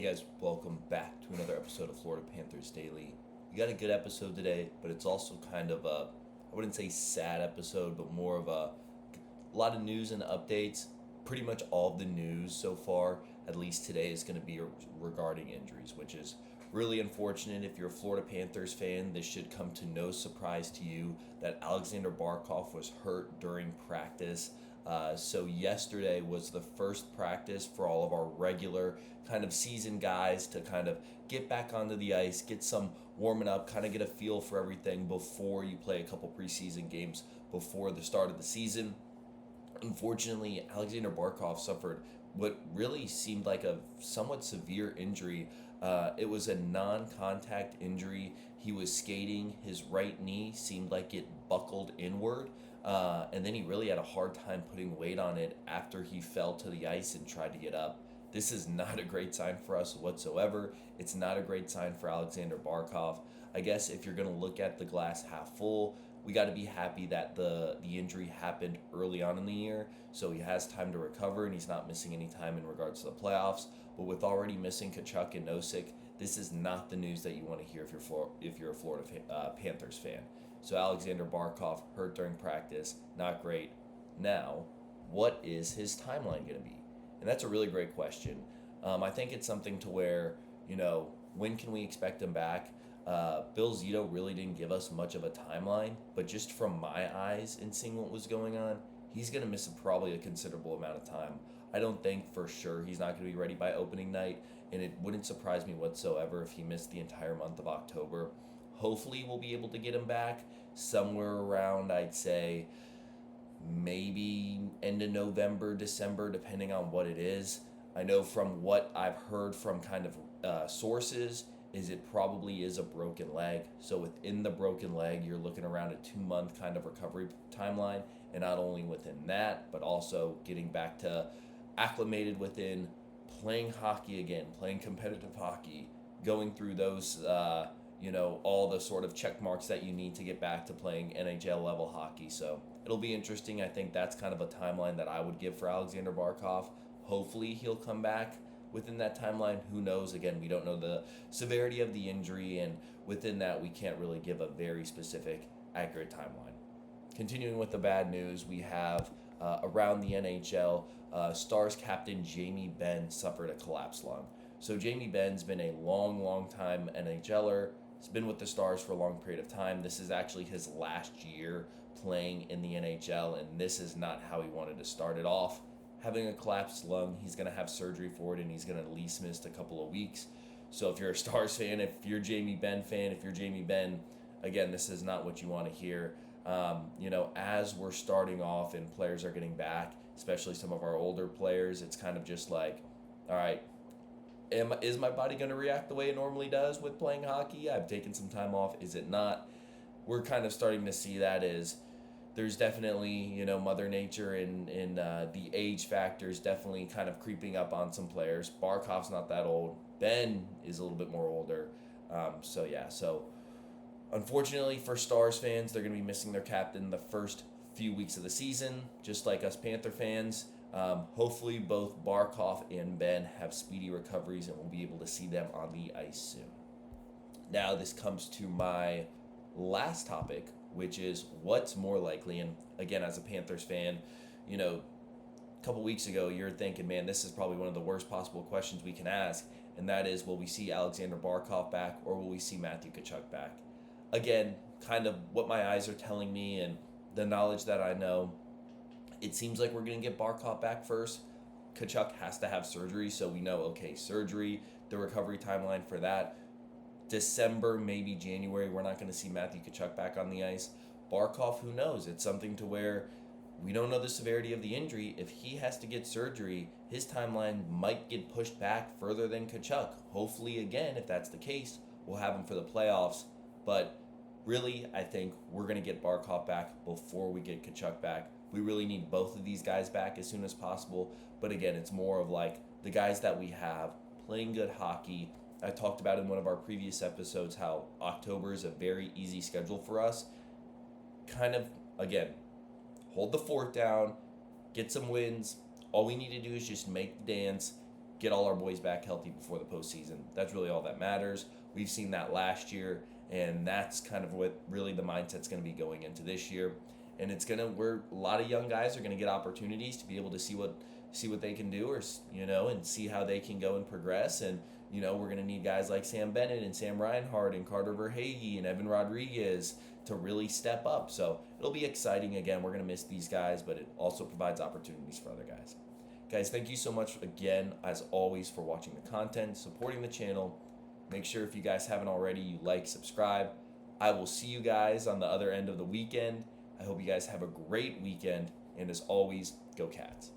Hey guys, welcome back to another episode of Florida Panthers Daily. We got a good episode today, but it's also kind of I wouldn't say sad episode, but more of a lot of news and updates. Pretty much all of the news so far, at least today, is going to be regarding injuries, which is really unfortunate. If you're a Florida Panthers fan, this should come to no surprise to you that Alexander Barkov was hurt during practice. So yesterday was the first practice for all of our regular kind of season guys to kind of get back onto the ice, get some warming up, kind of get a feel for everything before you play a couple preseason games before the start of the season. Unfortunately, Alexander Barkov suffered what really seemed like a somewhat severe injury. It was a non contact injury. He was skating, his right knee seemed like it buckled inward, and then he really had a hard time putting weight on it after he fell to the ice and tried to get up. This is not a great sign for us whatsoever. It's not a great sign for Alexander Barkov. I guess if you're going to look at the glass half full, we got to be happy that the injury happened early on in the year, so he has time to recover and he's not missing any time in regards to the playoffs. But with already missing Kachuk and Nosek, this is not the news that you want to hear if you're a Florida Panthers fan. So Alexander Barkov hurt during practice, not great. Now, what is his timeline going to be? And that's a really great question. I think it's something to where, when can we expect him back? Bill Zito really didn't give us much of a timeline, but just from my eyes and seeing what was going on, he's going to miss probably a considerable amount of time. I don't think for sure he's not going to be ready by opening night, and it wouldn't surprise me whatsoever if he missed the entire month of October. Hopefully, we'll be able to get him back somewhere around, I'd say, maybe end of November, December, depending on what it is. I know from what I've heard from kind of sources is it probably is a broken leg. So within the broken leg, you're looking around a 2-month kind of recovery timeline. And not only within that, but also getting back to acclimated within playing hockey again, playing competitive hockey, going through those, all the sort of check marks that you need to get back to playing NHL level hockey. So it'll be interesting. I think that's kind of a timeline that I would give for Alexander Barkov. Hopefully he'll come back within that timeline. Who knows? Again, we don't know the severity of the injury, and within that, we can't really give a very specific, accurate timeline. Continuing with the bad news, we have around the NHL, Stars captain Jamie Benn suffered a collapsed lung. So Jamie Benn's been a long time NHLer. He's been with the Stars for a long period of time. This is actually his last year playing in the NHL, and this is not how he wanted to start it off. Having a collapsed lung, he's going to have surgery for it, and he's going to at least miss a couple of weeks. So if you're a Stars fan, if you're Jamie Benn fan, if you're Jamie Benn, again, this is not what you want to hear. As we're starting off and players are getting back, especially some of our older players, it's kind of just like, all right, is my body going to react the way it normally does with playing hockey? I've taken some time off. Is it not? We're kind of starting to see that is there's definitely, Mother Nature and the age factors definitely kind of creeping up on some players. Barkov's not that old. Ben is a little bit more older. So unfortunately for Stars fans, they're going to be missing their captain the first few weeks of the season, just like us Panther fans. Hopefully both Barkov and Ben have speedy recoveries and we'll be able to see them on the ice soon. Now this comes to my last topic, which is what's more likely. And again, as a Panthers fan, a couple weeks ago, you're thinking, man, this is probably one of the worst possible questions we can ask. And that is, will we see Alexander Barkov back or will we see Matthew Tkachuk back? Again, kind of what my eyes are telling me and the knowledge that I know, it seems like we're going to get Barkov back first. Tkachuk has to have surgery, so we know, okay, surgery, the recovery timeline for that. December, maybe January, we're not going to see Matthew Tkachuk back on the ice. Barkov, who knows? It's something to where we don't know the severity of the injury. If he has to get surgery, his timeline might get pushed back further than Tkachuk. Hopefully, again, if that's the case, we'll have him for the playoffs. But really, I think we're going to get Barkov back before we get Tkachuk back. We really need both of these guys back as soon as possible. But again, it's more of like the guys that we have playing good hockey. I talked about in one of our previous episodes how October is a very easy schedule for us. Kind of, again, hold the fort down, get some wins. All we need to do is just make the dance, get all our boys back healthy before the postseason. That's really all that matters. We've seen that last year, and that's kind of what really the mindset's going to be going into this year. And it's where a lot of young guys are gonna get opportunities to be able to see what they can do, or and see how they can go and progress. And we're gonna need guys like Sam Bennett and Sam Reinhart and Carter Verhage and Evan Rodriguez to really step up. So it'll be exciting. Again, we're gonna miss these guys, but it also provides opportunities for other guys. Guys, thank you so much again, as always, for watching the content, supporting the channel. Make sure, if you guys haven't already, you like, subscribe. I will see you guys on the other end of the weekend. I hope you guys have a great weekend, and as always, go Cats.